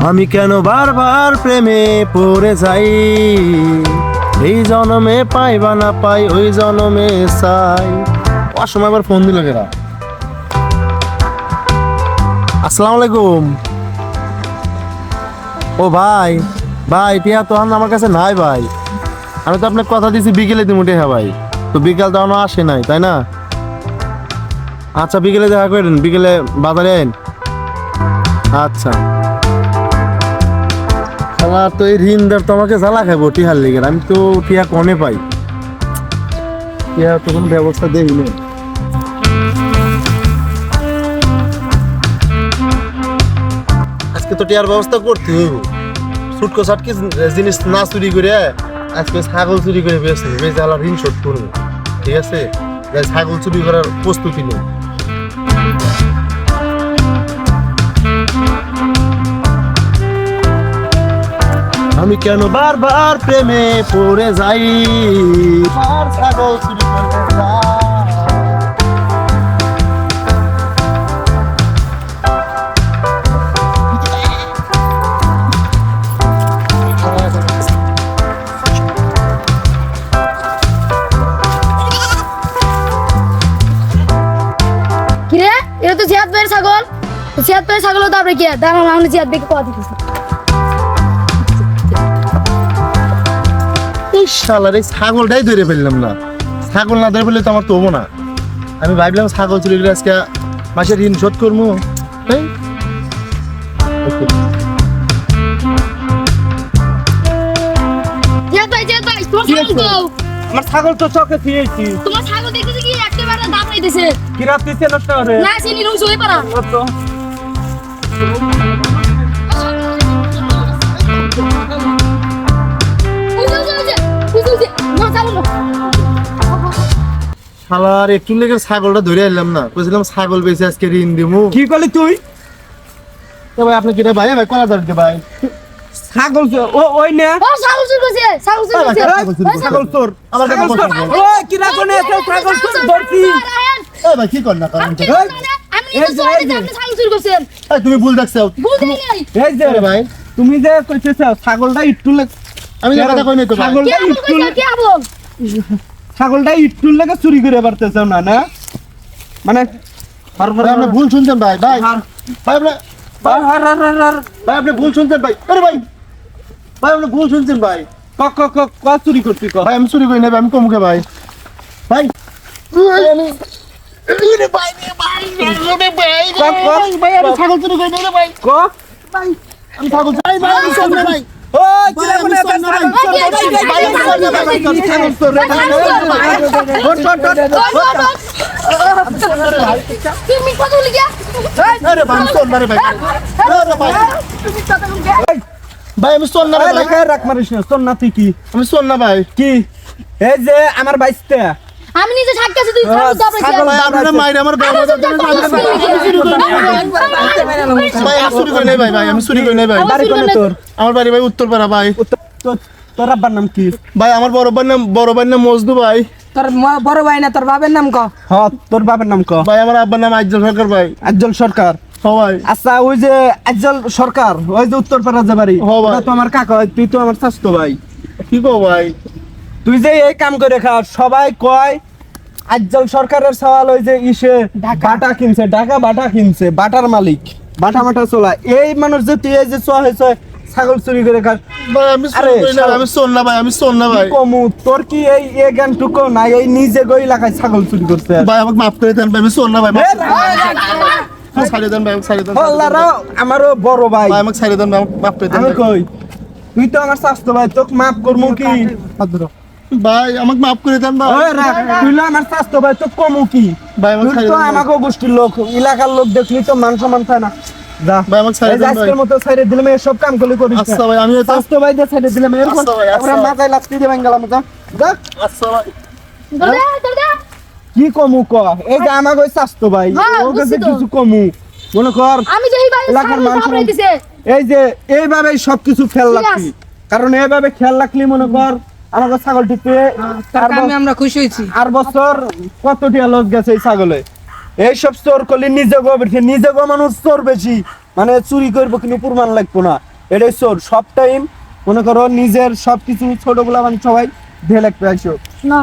আমি কেন বারবার প্রেমে পড়ে যাই, এই জনমে পাই বা না পাই ওই জনমে চাই। অসময় আবার ফোন দিল কেরা। আসসালামু আলাইকুম। ও ভাই, ভাই টিয়া তো আমার কাছে নাই ভাই। আমি তো আপনাকে কথা দিয়েছি বিকেলে দিব টিয়া ভাই, তো বিকেল তো এখনো আসে নাই, তাই না? আচ্ছা বিকেলে দেখা করেন, বিকেলে বাজারে আইন। আচ্ছা। আমার তো এই ঋণদার তো আমাকে জ্বালা খাইবো টিহার লেগে, আমি তো টিয়া কনে পাই, টিয়া তো কোনো ব্যবস্থা দেখি না। আজকে তো টিয়ার ব্যবস্থা করতে হইব। সুটকো সাটকি জিনিস না চুরি করে আজকে ছাগল চুরি করে বেঁচে বেঁচে আলার ঋণ শোধ করবো, ঠিক আছে? তাই ছাগল চুরি করার প্রস্তুতি নেই। আমি কেন বারবার প্রেমে পড়ে যাই, আর ছাগল চুরি করতে যাই। কিরে এটা তো জিয়াদ ভাইয়ের ছাগল, জিয়াদ ভাইয়ের ছাগল তো আপনি কি দাঁড়ান, আমি জিয়াদ ভাইকে কথা দিতেছি। এই শালার এই ছাগলটাই ধরে ফেললাম না, ছাগল না ধরে ফেললে তো আমার তো হবো না। আমি ভাবলাম ছাগল চুরি করে আজকে মাসের ঋণ শোধ করবো। জিয়াদ ভাই তোমার ছাগল তো, আমার ছাগল তো চোখে ফিরেছি। তোমার ছাগল দেখতেছি কি একেবারে দাঁড়াইতেছে কি রাত্রি নষ্ট করে না, চিনি রুই সই পারা তো শালার একটু লেগে ছাগলটা ধরে এলাম না, বলছিলাম ছাগল বেঁচে আজকে ঋণ দিব। কি করলি তুই? ভাই আপনি কিটা ভাই ভাই কলা ধরতে ভাই ছাগল ও ওই না ও ছাগল চুরি করছে, ছাগল চুরি করছে, ছাগল তোর আমার কাছে ছাগল বসে তোর। ওই কি না কোনে আছে ছাগল তোর ধরছি। এই ভাই কি কর না করেন তো? আমি নিজে চলে যে আপনি ছাগল চুরি করছেন, এই তুমি ভুল দেখছো। বুঝতে নাই এই যে আরে ভাই তুমি যে কইতেছ ছাগলটা একটু আমি যে কথা কই নাই তো ভাই। ছাগলটা কে একটু বল কে বল ছাগলটা একটু লাগে চুরি করে পারতেছ না না মানে ভাই আপনি ভুল শুনছেন ভাই। ভাই ভাই আপনি ভাই আপনি ভুল শুনছেন ভাই। আরে ভাই ভাই আপনি ভুল শুনছেন ভাই। ক ক ক ক চুরি করছি ক ভাই আমি চুরি করি না ভাই, আমি কমুকে ভাই। ভাই আমি আরে ভাই ভাই আমি ছাগল চুরি করি না রে ভাই। ক ভাই আমি ছাগল চুরি ভাই আমি শোন না ভাই। ওই কি না ভাই, কোনে আমি শোন না ভাই। তুমি কত লিখা আরে ভাই আমি শোন না রে ভাই। আরে ভাই ভাই আমি শোন না রে ভাই। রাখ মারিস না তোর নাতি কি আমি শোন না ভাই। কি এই যে আমার বাইসতে আমি নিজে থাকতেছি, তুই ছাগল দাবড়ে ভাই আপনারা মাইরে আমার ভাই আমি চুরি করি নাই ভাই। ভাই আমি চুরি করি নাই ভাই। বাড়ি কোনে তোর? আমার বাড়ি ভাই উত্তরপাড়া ভাই। তোর আব্বার নাম কি? ভাই আমার বড় ভাইয়ের নাম মজদু ভাই। তোর বড় ভাই না তোর বাবার নাম ক? হ্যাঁ তোর বাবার নাম ক? ভাই আমার আব্বার নাম আইজল সরকার ভাই। আজ্জল সরকার। সবাই আচ্ছা ওই যে আজ্জল সরকার ওই যে উত্তরপাড়া যে বাড়ি হ্যাঁ ভাই। ওটা তো আমার কাকা হয়, তুই তো আমার চাচতো ভাই। কি কো ভাই? তুই যে এই কাম করে খা সবাই কয় আজ্জল সরকারের সওয়াল ওই যে ইসে বাটা কিনছে, ঢাকা বাটা কিনছে, বাটার মালিক, বাটা মাটা চলা এই মানুষ যে তুই এই যে চোয়া হয়েছে ছাগল চুরি করে খা। ভাই আমি চুরি করি না ভাই। আমি শোন না ভাই। আমি শোন না ভাই। কমু তোর কি এই জ্ঞানটুকু নাই? এই নিজে গই এলাকায় ছাগল চুরি করছে। ভাই আমাকে মাফ করে দেন ভাই। আমি শোন না ভাই। ছাড়িয়ে দেন ভাই, আমাকে ছাড়িয়ে দেন। আল্লাহরা আমারও বড় ভাই। ভাই আমাকে ছাড়িয়ে দেন ভাই, আমাকে মাফ করে দেন আমি ভাই। কই তুই তো আমার স্বাস্থ্য ভাই, তোকে মাফ করবো কি? ভাই আমাকে মাফ করে দেন ভাই। ওই রাখ, তুই না আমার স্বাস্থ্য ভাই, তো কমু কি? ভাই আমাকে তুই ছাড়িয়ে তো দেন ভাই। আমাকে গোষ্ঠীর লোক, এলাকার লোক দেখলি তো মান সম্মান থাকে না। যা ভাই আমাকে ছাড়িয়ে এই যে দেন ভাই। আজকের মতো ছাইরে দিলাম, এসব কাম করলে করিস না। আচ্ছা ভাই আমি তো স্বাস্থ্য ভাই দিয়ে ছাইরে দিলাম, এরকম আচ্ছা ভাই, আচ্ছা আমরা ভাই। মাথায় লাগতে দিয়ে গেলাম। যা যা আচ্ছা ভাই। দরদা কি কমু ক? এই যে আমাকে ওই স্বাস্থ্য ভাই হ্যাঁ, ওর কাছে বুঝছি তো। কিছু কমু মনে কর। আমি যে এই ভাই এলাকার ছাগল মান দাবড়ে সম্মান- দিছে, এই যে এইভাবে সবকিছু খেয়াল ঠিক রাখবি, আছে। কারণ এইভাবে খেয়াল রাখলি মনে কর আমাকে ছাগলটিতে তার কামে আমরা খুশি হয়েছি। আর বছর কতটি লস গেছে এই ছাগলে। এইসব চোর করলে নিজে গো মানুষ চোর বেশি, মানে চুরি করবো কিন্তু প্রমাণ লাগবো না। এটাই চোর সব টাইম মনে করো নিজের সবকিছু ছোটগুলা মানে সবাই ঢেলে পাইছো না